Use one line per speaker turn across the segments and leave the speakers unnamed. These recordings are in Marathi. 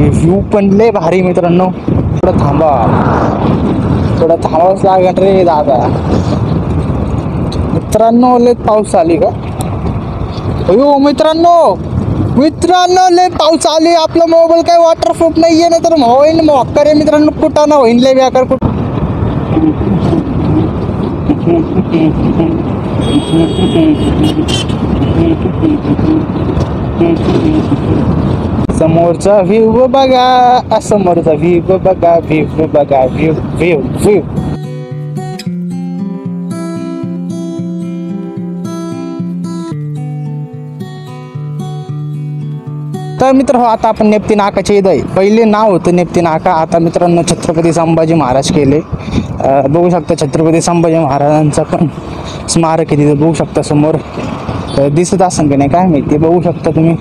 व्ह्यू पण लय भारी मित्रांनो. थोडं थांबावंच लागेल रे दादा. मित्रांनो लय पाऊस आली का? अयो मित्रांनो लय पाऊस आली. आपला मोबाईल काय वॉटरप्रूफ नाहीये ना तर होईन मॉक्कर रे मित्रांनो. कुठं ना होईन लय बेकार कुठं. समोरचा व्ह्यू बघा, समोरचा व्ह्यू बघा, व्ह्यू बघा, व्ह्यू व्ह्यू व्ह्यू. तर मित्र हो, आता आपण नेप्ती नाकाच्या इथं आहे. पहिले नाव होतं नेप्ती नाका, आता मित्रांनो छत्रपती संभाजी महाराज केले. बघू शकता छत्रपती संभाजी महाराजांचा पण स्मारक आहे तिथं. बघू शकता समोर दिसत असेल की नाही काय माहिती, बघू शकता तुम्ही.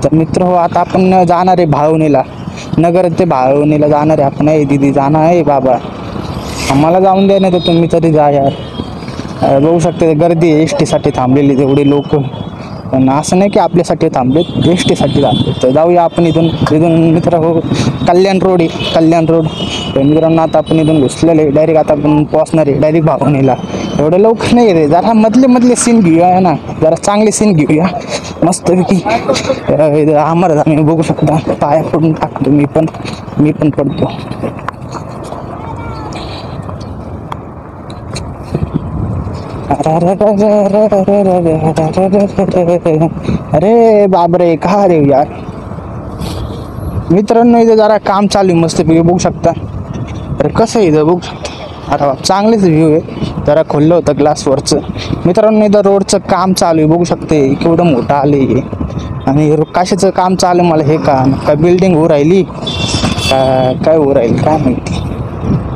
तर मित्र हो, आता आपण जाणार आहे भाळवणीला. नगर ते भाळवणीला जाणार आहे आपण. दिदी जाणार आहे बाबा, आम्हाला जाऊन द्या नाही तर तुम्ही तरी जा यार. बघू शकता गर्दी एस टीसाठी थांबलेली तेवढी लोक. पण असं नाही की आपल्यासाठी थांबलेत, एस टीसाठी थांबलेत. तर जाऊया आपण इथून मित्र हो. कल्याण रोड आहे, कल्याण रोड. तर मित्रांनो आता आपण इथून घुसलेले डायरेक्ट. आता आपण पोहोचणार आहे डायरेक्ट भावनेला. एवढं लवकर नाही रे, जरा मधले सीन घेऊया ना, जरा चांगले सीन घेऊया मस्तपैकी. आम्हाला आम्ही बघू शकता पाया पडून टाकतो. मी पण पडतो. अरे बापरे, का रे यार. मित्रांनो इथं जरा काम चालू आहे मस्तपैकी, बघू शकता. अरे कसं आहे इथं बघू शकता. अरे चांगलेच व्ह्यू आहे. जरा खोललं होतं ग्लासवरचं. मित्रांनो इथं रोडचं काम चालू आहे, बघू शकते केवढं मोठं आले. आणि कशाचं काम चालू आहे मला हे काय बिल्डिंग हो राहिली काय हो राहील काय माहिती.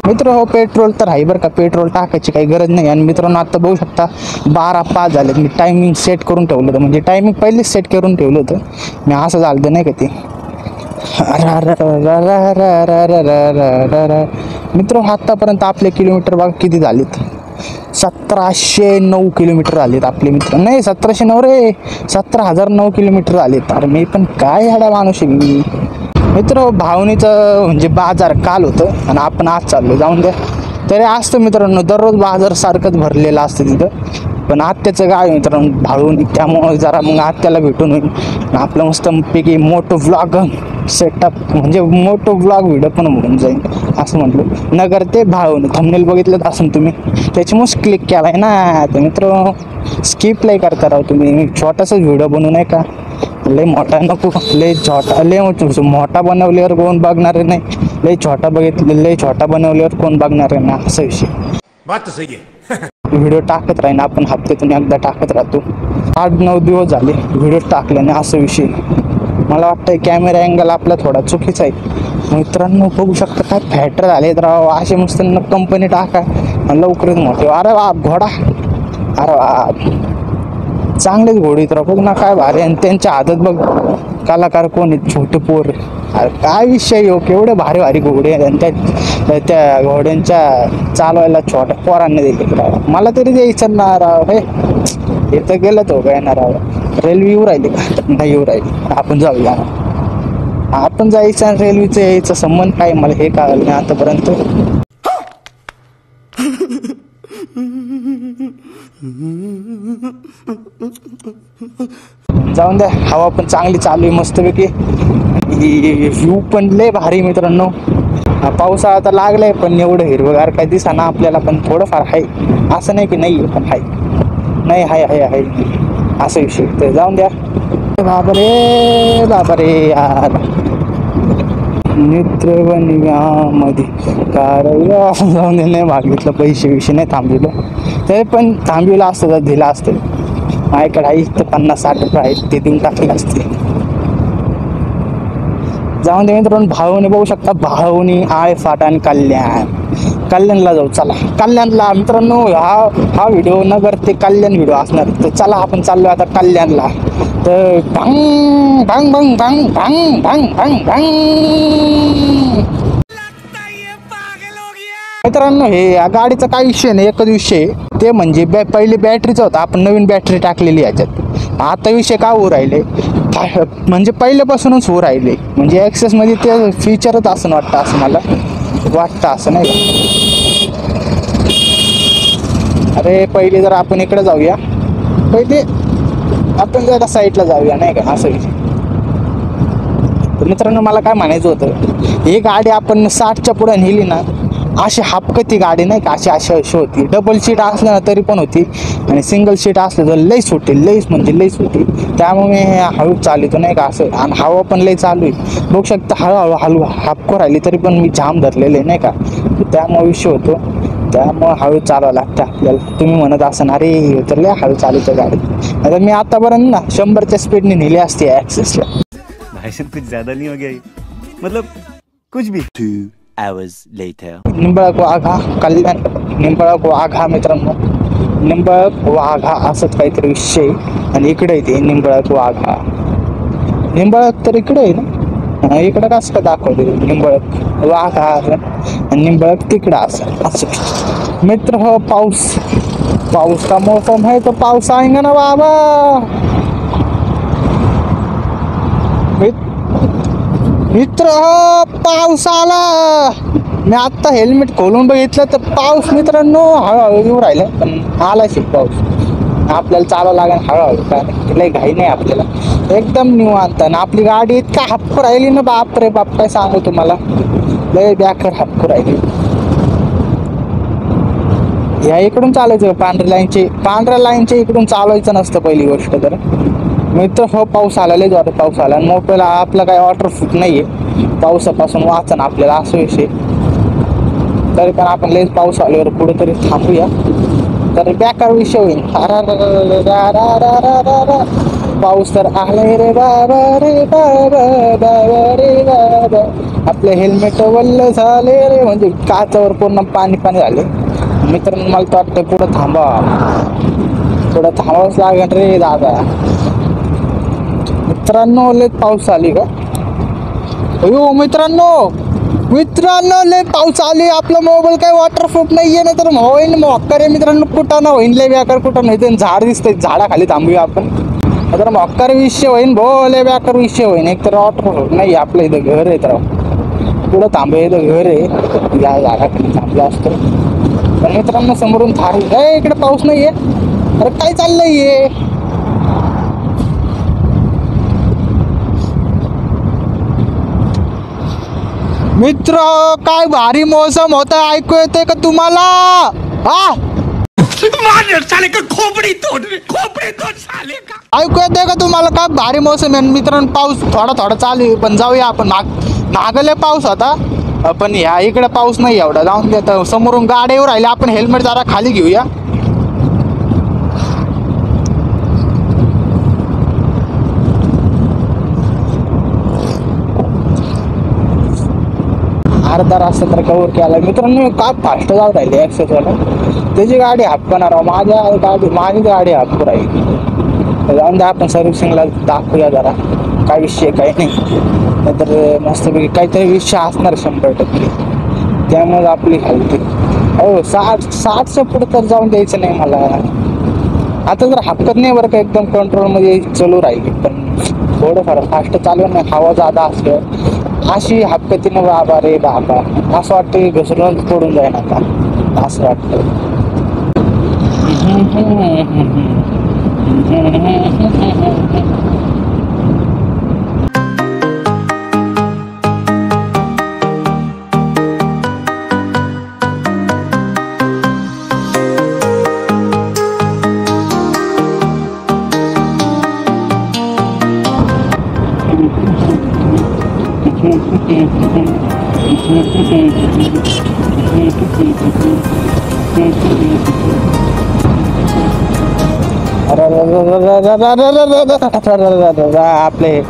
मित्र हो, पेट्रोल तर आहे बरं का, पेट्रोल टाकायची काही गरज नाही. आणि मित्रांनो आता बघू शकता 12:05 झालेत. मी टायमिंग सेट करून ठेवलं होतं, म्हणजे टायमिंग पहिलेच सेट करून ठेवलं होतं मी. असं झालं नाही का ते. मित्र आतापर्यंत आपले किलोमीटर बघा किती झालेत. 1709 किलोमीटर झालेत आपले मित्र. नाही 1709 रे, 17,009 किलोमीटर झालेत. अरे मी पण काय ह्याडा माणूस आहे मी. मित्र भावनीचं म्हणजे बाजार काल होतं आणि आपण आज चाललो. जाऊन द्या तरी असतं मित्रांनो, दररोज बाजार सारखंच भरलेलं असतं तिथं. पण आत्याचं गाव आहे मित्रांनो भाळून, त्यामुळं जरा मग आत्याला भेटून होईल. आपलं मस्तपैकी मोठं व्लॉग सेटअप, म्हणजे मोठं व्लॉग व्हिडिओ पण होऊन जाईल असं म्हटलं. नगर ते भाळून थंबनेल बघितलं असेल तुम्ही, त्याच्यामुळेच क्लिक केला आहे ना. तर मित्र स्किप लय करता राव तुम्ही. छोटासाच व्हिडिओ बनवू नाही का, लय मोठा नको. लय मोठा बनवल्यावर कोण बघणार नाही, लय छोटा बनवल्यावर कोण बघणार आहे ना, असा विषय.
बात तो सही है.
व्हिडिओ टाकत राहीन आपण, हप्त्यातून एकदा टाकत राहतो. 8-9 दिवस झाले व्हिडिओ टाकले नाही, असा विषय. मला वाटतं कॅमेरा अँगल आपला थोडा चुकीचा आहे. मित्रांनो बघू शकता काय फॅटर झाले तर असे मस्त कंपनी टाका लवकरच मोठे. अरे वा घोडा, अरे वा चांगलेच घोडे तर बघ ना काय भारी. आणि त्यांच्या हातात बघ कलाकार कोण आहेत, छोटे पोर. अरे काय विषय हो, केवढे भारी भारी घोडे. आणि त्या घोड्यांच्या चालवायला छोट्या पोरांनी दिले. मला तरी द्यायचं ना राव. हे तर गेलं तो काय ना राव. रेल्वे येऊ राहिली का, नाही येऊ राहिली. आपण जाऊया, आपण जायचं आणि रेल्वेचं यायचं संबंध काय मला हे कळलं नाही आतापर्यंत. जाऊन द्या, हवा पण चांगली चालू आहे मस्तपैकी. व्ह्यू पण लय भारी मित्रांनो. पावसाळा आता लागलाय पण एवढं हिरवगार काय दिसना आपल्याला, पण थोडंफार आहे. असं नाही की नाही, पण आहे नाही, आहे असं विषय. तर जाऊन द्या. बापरे यार, मित्र बनव्यामध्ये कारया जाऊन नाही मागितलं, पैसे विषय नाही थांबलेलं. तरी पण थांबलेलं असतं तर दिलं असतं. माझ्याकडे आहे तर 50-60 रुपये आहेत, ते देऊन टाकले असते. जाऊन दे मित्रांनो. भाळवणी बघू शकता, भाळवणी, आळेफाटा आणि कल्याणला जाऊ. चला कल्याणला मित्रांनो. हा व्हिडिओ नगर ते कल्याण व्हिडिओ असणार. तर चला आपण चाललो आता कल्याणला. तर भंग भंग भंग भंग भंग भंग भंग भंग. मित्रांनो हे या गाडीचा काही विषय नाही, एकच विषय ते म्हणजे पहिली बॅटरीचा होता. आपण नवीन बॅटरी टाकलेली याच्यात. आता विषय का होऊ राहिले, म्हणजे पहिल्यापासूनच हो राहिले, म्हणजे ॲक्सेसमध्ये ते फीचरच असं वाटतं, असं मला वाटतं, असं नाही का. अरे पहिले जर आपण इकडे जाऊया, पहिले आपण जरा साईडला जाऊया नाही का, असं विषय. तर मित्रांनो मला काय म्हणायचं होतं, ही गाडी आपण 60च्या पुढे नेली ना, अशी हापकती गाडी नाही का, अशी होती. डबल सीट असलं ना तरी पण होती, आणि सिंगल सीट असलं तर लईच होती, लईच म्हणजे लईच होती. त्यामुळे हळू चालवतो नाही का असं, आणि हवा पण लई चालू आहे बघू शकता, हळू हापको राहिली तरी पण मी जाम धरलेले नाही का, त्यामुळे विषय होतो. त्यामुळे हळू चालवावं लागतं आपल्याला. तुम्ही म्हणत असाल अरे तर लय हळू चालवतो गाडी, आता मी आतापर्यंत ना 100च्या स्पीडने नेली असते ॲक्सेसला.
भाई साहब कुछ ज्यादा नहीं हो गया ये? मतलब कुछ भी. 2 hours later.
निंबाळक वाघा कल्याण, निंबाळक वाघा मित्रांनो, निंबाळक वाघा असंच काहीतरी विषय. आणि इकडे येते निंबाळक वाघा, निंबाळक तर इकडे आहे ना, इकडं कसं का दाखवते निंबाळक वाघा आणि निंबाळक तिकडं असं मित्र. हो पाऊस का मौसम है तो पाऊस आएगा ना बाबा. मित्र हो पाऊस आला. मी आत्ता हेल्मेट खोलून बघितलं तर पाऊस मित्रांनो हळूहळू येऊ राहिला, पण आला शिक पाऊस. आपल्याला चालावं लागेल हळूहळू, काय लय घाई नाही आपल्याला, एकदम निवांत. आणि आपली गाडी इतका हप्पू राहिली ना, बाप रे बाप काय सांगू तुम्हाला, लय बेकार हप्पू राहिली. या इकडून चालायचं पांढऱ्या लाईनचे इकडून चालवायचं नसतं पहिली गोष्ट तर. मित्र हो पाऊस आला, लय जोरात पाऊस आला, आणि मोबाईल आपला काही वॉटरप्रूफ नाहीये, पावसापासून वाचन आपल्याला असं विषय. तरी पण आपण लयच पाऊस आल्यावर कुठेतरी थांबूया, तर बेकार विषय होईल. पाऊस तर आले रे बाबा रे बाबा बाबा रे बाबा. आपले हेल्मेट वल्ल झाले रे, म्हणजे काचावर पूर्ण पाणी झाले. मित्रांनो मला तर वाटतं पुढं थांबावंच लागेल रे दादा. मित्रांनो लय पाऊस आली का, अयो मित्रांनो लय पाऊस आली. आपला मोबाईल काही वॉटरप्रूफ नाहीये ना, तर होईन मॉक्कर आहे मित्रांनो, कुठं ना होईन लय बेकार, कुठं नाही झाड दिसतंय, झाडाखाली थांबूया आपण. तर मॉक्कर विषय होईन भो, लय बेकार विषय होईन. एक तर वॉटरप्रूफ नाही आपलं, इथं घर आहे तर पुढं थांबूया, इथं घर आहे, या झाडाखाली थांबलं असतं. पण मित्रांनो समोरून थांबू, इकडे पाऊस नाहीये. अरे काय चाललंय मित्र, काय भारी मौसम होता, ऐकू येते का तुम्हाला?
साले का खोपड़ी तोड़ साले का.
ऐकू येते का तुम्हाला? काय भारी मौसम आहे मित्रांनो, पाऊस थोडा चालू आहे. पण जाऊया आपण, मागले पाऊस होता, पण ह्या इकडे पाऊस नाही एवढा. जाऊन देत, समोरून गाड्या राहिले, आपण हेल्मेट जरा खाली घेऊया. अर्धा रस्ता तर कव्हर केला मित्रांनो. काय फास्ट जाऊ राहिले ॲक्सेसवाला, त्याची गाडी हापकणार, माझी गाडी हापकू राहील. जाऊन द्या, आपण सर्व्हिसिंगला दाखवूया जरा, काय विषय काही नाही. नाहीतर मस्तपैकी काहीतरी विषय असणार 100%, त्यामुळे आपली हलते. हो 60च्या पुढे तर जाऊन द्यायचं नाही मला. आता जर हापकत नाही बरं का, एकदम कंट्रोलमध्ये चालू राहिली, पण थोडंफार फास्ट चालू नाही, हवा जादा असलं अशी हापकतीनं बाबा रे बाबा, असं वाटतं की घसरून पडून जाईन आता, असं वाटतं. आपले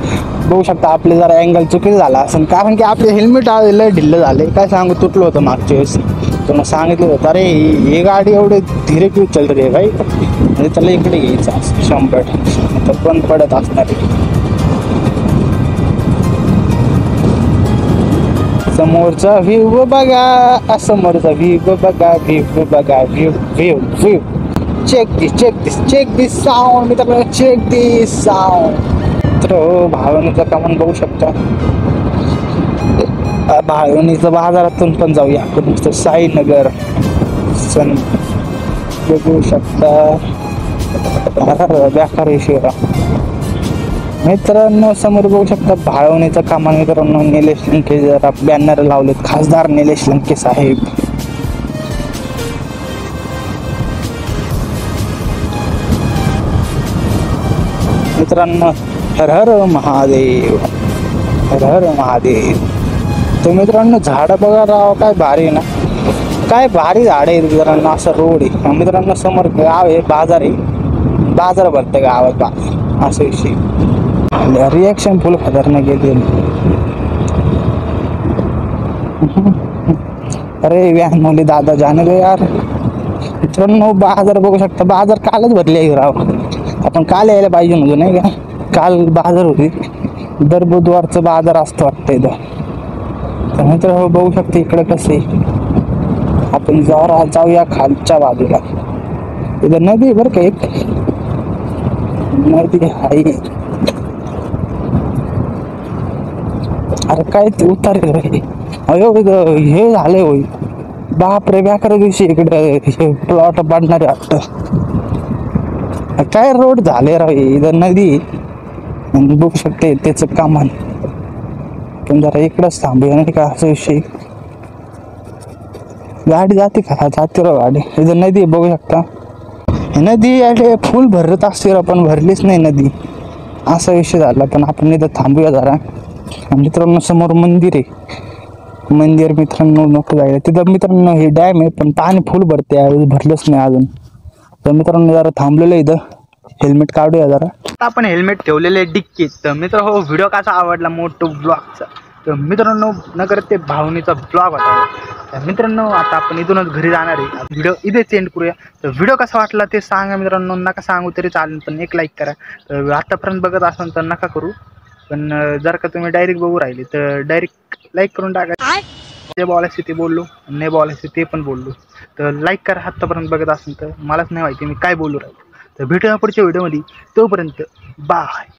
बघू शकता, आपले जरा अँगल चुकीचं झाला असेल, कारण की आपले हेल्मेट लय ढिल्लं झाले. काय सांगू, तुटलं होतं मागच्या वेळेस, तुला सांगितलं होतं अरे ही गाडी एवढे धीरे क्यों चल रे भाई, म्हणजे त्याला इकडे घ्यायचं असं 100% तर पण पडत असणार. समोरचा व्ह्यू बघा, समोरचा व्ह्यू बघा, व्ह्यू चेक दिस साऊंड मित्रांनो, चेक दिस साऊंड. तर मित्र हो, भावनेचं कमान बघू शकता. भावनेचं बाजारातून पण जाऊया आपण. नुसतं साईनगर सन बघू शकता. बेकार विषय मित्रांनो. समोर बघू शकता भाळवणीचं कामान मित्रांनो. निलेश लंके जरा बॅनर लावलेत. खासदार निलेश लंके साहेब. मित्रांनो हर हर महादेव, हर हर महादेव. तर मित्रांनो झाडं बघा राव, काय भारी ना, काय भारी झाड आहे मित्रांनो. असं रोड आहे मित्रांनो. समोर गाव आहे, बाजार आहे, बाजार भरतं गावात बा. असं विषय. रिॲक्शन फुल खतरनाक गेले. अरे व्यान मुली दादा जाने दे यार. मित्रांनो बाजार बघू शकता. बाजार कालच भरले राव. आपण काल यायला पाहिजे म्हणजे नाही का. काल बाजार होती. दर बुधवारचं बाजार असतं वाटतं इथं. तर मित्र बघू शकता इकडं कसं आहे. आपण जाऊया खालच्या बाजूला. इथं नदी बरं का, एक नदी आहे. अरे काय ते उतार रे. अयो हे झालंय होय. बाप रे बेकार दिवशी इकडे प्लॉट पाडणारे वाटतं. काय रोड झाले राव. इथं नदी बघू शकते त्याच कामान. पण जरा इकडंच थांबूया नाही का. असा विषय. गाडी जाते का. जाते राव गाडी. इथं नदी बघू शकता. नदी अरे फुल भरत असते राव, पण भरलीच नाही नदी. असा विषय झाला. पण आपण इथं थांबूया जरा. मित्रांनो समोर मंदिर आहे. मंदिर मित्रांनो नको जायला तिथं. मित्रांनो हे डॅम आहे, पण पाणी फुल भरते, भरलंच नाही अजून. तर मित्रांनो जरा थांबलेलं इथं. हेल्मेट काढूया जरा. आता आपण हेल्मेट ठेवलेले डिक्कीत. तर मित्र हो, व्हिडिओ कसा आवडला मोठो ब्लॉगचा. तर मित्रांनो नगर ते भावनेचा ब्लॉग होता. तर मित्रांनो आता आपण इथूनच घरी जाणार आहे. व्हिडिओ इथे सेंड करूया. तर व्हिडिओ कसा वाटला ते सांगा मित्रांनो. नका सांगू तरी चालेल, पण एक लाईक करा. तर आतापर्यंत बघत असाल तर नका करू, पण जर का तुम्ही डायरेक्ट बघू राहिले तर डायरेक्ट लाईक करून टाका. जे बोलायचे ते बोललो, नाही बोलायचे ते पण बोललो. तर लाईक करा आत्तापर्यंत बघत असेल तर. मलाच नाही माहिती मी काय बोलू राहिलो. तर भेटूया पुढच्या व्हिडिओमध्ये. तोपर्यंत बाय.